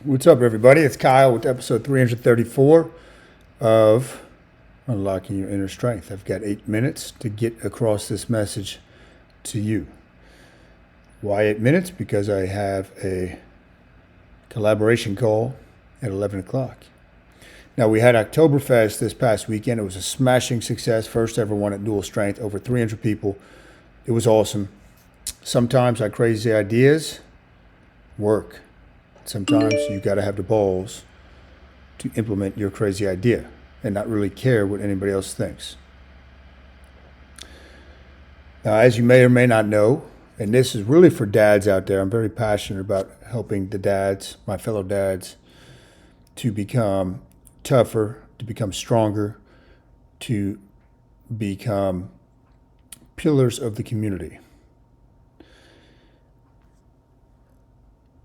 What's up, everybody? It's Kyle with episode 334 of Unlocking Your Inner Strength. I've got 8 minutes to get across this message to you. Why 8 minutes? Because I have a collaboration call at 11 o'clock. Now, we had Oktoberfest this past weekend. It was a smashing success. First ever one at Dual Strength, over 300 people. It was awesome. Sometimes our crazy ideas work. Sometimes you got to have the balls to implement your crazy idea and not really care what anybody else thinks. Now, as you may or may not know, and this is really for dads out there, I'm very passionate about helping the dads, my fellow dads, to become tougher, to become stronger, to become pillars of the community.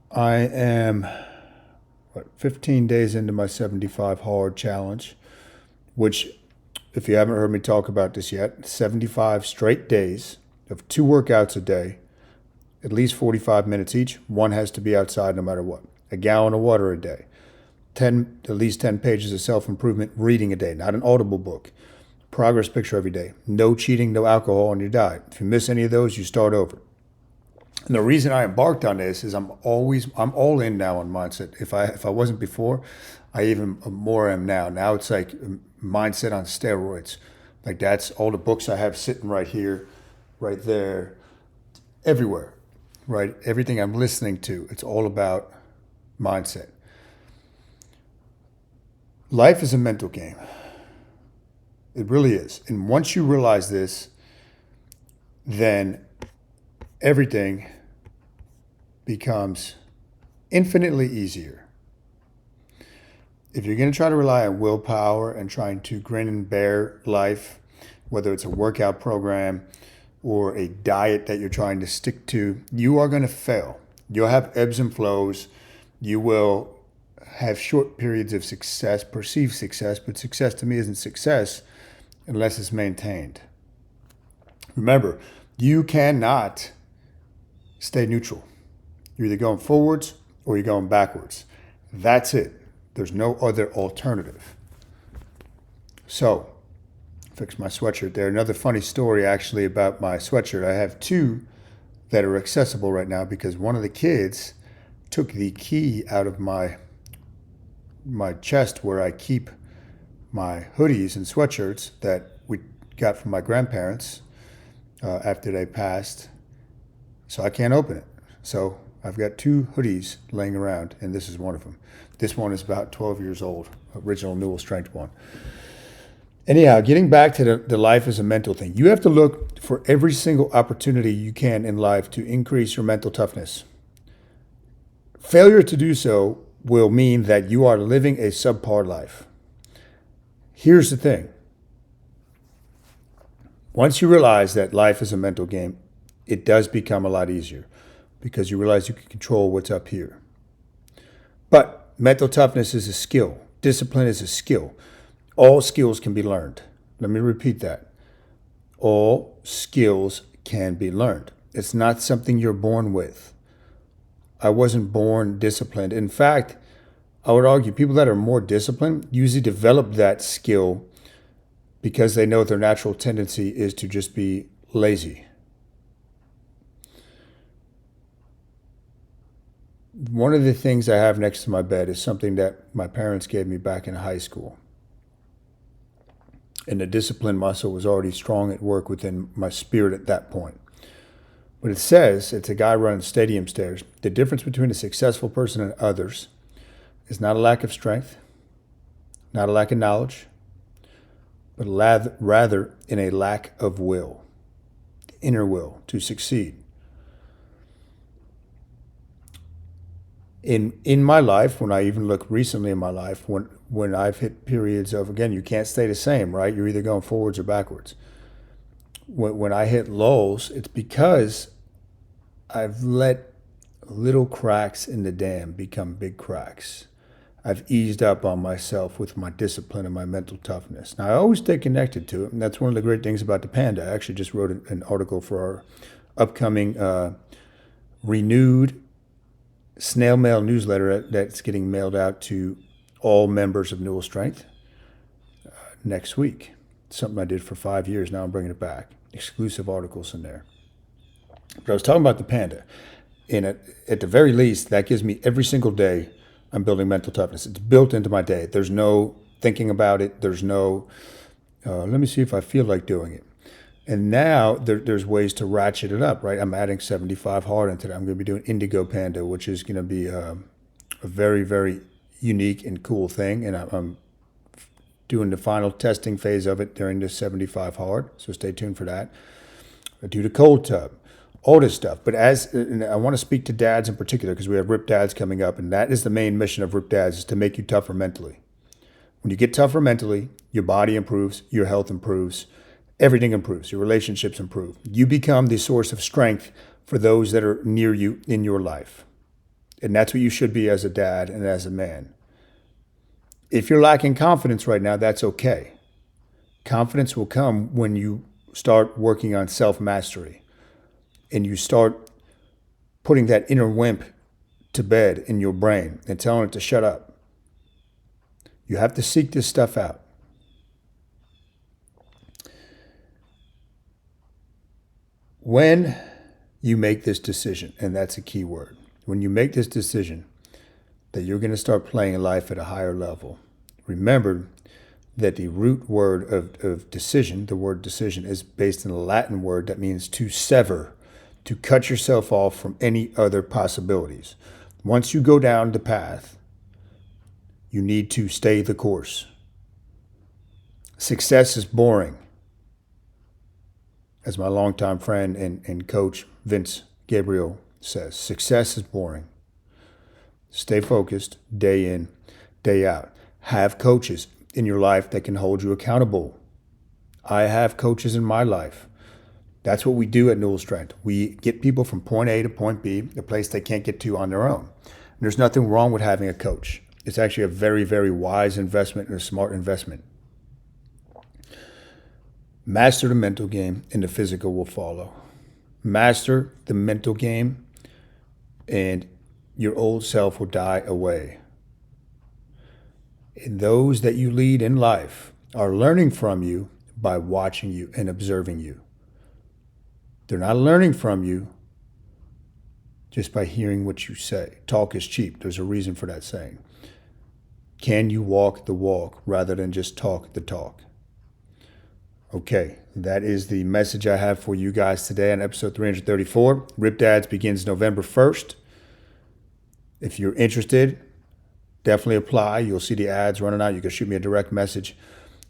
I am 15 days into my 75 hard challenge, which, if you haven't heard me talk about this yet, 75 straight days of 2 workouts a day, at least 45 minutes each. One has to be outside no matter what. A gallon of water a day. At least 10 pages of self-improvement reading a day, not an audible book. Progress picture every day. No cheating, no alcohol on your diet. If you miss any of those, you start over. And the reason I embarked on this is I'm all in now on mindset. If I wasn't before, I even more am now. Now it's like mindset on steroids. Like, that's all the books I have sitting right here, right there, everywhere, right? Everything I'm listening to, it's all about mindset. Life is a mental game. It really is. And once you realize this, then everything becomes infinitely easier. If you're going to try to rely on willpower and trying to grin and bear life, whether it's a workout program or a diet that you're trying to stick to, you are going to fail. You'll have ebbs and flows. You will have short periods of success, perceived success, but success to me isn't success unless it's maintained. Remember, you cannot stay neutral. You're either going forwards or you're going backwards. That's it. There's no other alternative. So, fix my sweatshirt there. Another funny story actually about my sweatshirt. I have 2 that are accessible right now because one of the kids took the key out of my chest where I keep my hoodies and sweatshirts that we got from my grandparents after they passed. So I can't open it. So I've got 2 hoodies laying around, and this is one of them. This one is about 12 years old, original Dual Strength one. Anyhow, getting back to the life as a mental thing, you have to look for every single opportunity you can in life to increase your mental toughness. Failure to do so will mean that you are living a subpar life. Here's the thing. Once you realize that life is a mental game, it does become a lot easier because you realize you can control what's up here. But mental toughness is a skill. Discipline is a skill. All skills can be learned. Let me repeat that. All skills can be learned. It's not something you're born with. I wasn't born disciplined. In fact, I would argue people that are more disciplined usually develop that skill because they know their natural tendency is to just be lazy. One of the things I have next to my bed is something that my parents gave me back in high school. And the discipline muscle was already strong at work within my spirit at that point. But it says, it's a guy running stadium stairs, the difference between a successful person and others is not a lack of strength, not a lack of knowledge, but rather in a lack of will, inner will to succeed. In my life, when I even look recently in my life, when I've hit periods of, again, you can't stay the same, right? You're either going forwards or backwards. When I hit lulls, it's because I've let little cracks in the dam become big cracks. I've eased up on myself with my discipline and my mental toughness. Now, I always stay connected to it, and that's one of the great things about the Panda. I actually just wrote an article for our upcoming renewed snail mail newsletter that's getting mailed out to all members of Newell Strength next week. Something I did for 5 years. Now I'm bringing it back. Exclusive articles in there. But I was talking about the Panda. And at the very least, that gives me every single day I'm building mental toughness. It's built into my day. There's no thinking about it. There's no, let me see if I feel like doing it. And now there's ways to ratchet it up, right? I'm adding 75 hard into that. I'm going to be doing Indigo Panda, which is going to be a very, very unique and cool thing. And I'm doing the final testing phase of it during the 75 hard. So stay tuned for that. I do the cold tub, all this stuff. But and I want to speak to dads in particular because we have Rip Dads coming up. And that is the main mission of Rip Dads, is to make you tougher mentally. When you get tougher mentally, your body improves, your health improves, everything improves, your relationships improve. You become the source of strength for those that are near you in your life. And that's what you should be as a dad and as a man. If you're lacking confidence right now, that's okay. Confidence will come when you start working on self-mastery and you start putting that inner wimp to bed in your brain and telling it to shut up. You have to seek this stuff out. When you make this decision, and that's a key word, when you make this decision that you're going to start playing life at a higher level, remember that the root word of decision, the word decision, is based in a Latin word that means to sever, to cut yourself off from any other possibilities. Once you go down the path, you need to stay the course. Success is boring. As my longtime friend and coach, Vince Gabriel, says, success is boring. Stay focused day in, day out. Have coaches in your life that can hold you accountable. I have coaches in my life. That's what we do at Newell Strength. We get people from point A to point B, a place they can't get to on their own. And there's nothing wrong with having a coach. It's actually a very, very wise investment and a smart investment. Master the mental game and the physical will follow. Master the mental game and your old self will die away. And those that you lead in life are learning from you by watching you and observing you. They're not learning from you just by hearing what you say. Talk is cheap. There's a reason for that saying. Can you walk the walk rather than just talk the talk? Okay, that is the message I have for you guys today on episode 334. Rip Dads begins November 1st. If you're interested, definitely apply. You'll see the ads running out. You can shoot me a direct message.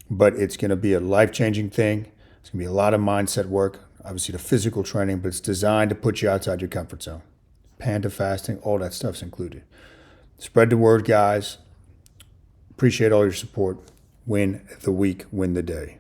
But it's going to be a life-changing thing. It's going to be a lot of mindset work. Obviously, the physical training, but it's designed to put you outside your comfort zone. Panda fasting, all that stuff's included. Spread the word, guys. Appreciate all your support. Win the week, win the day.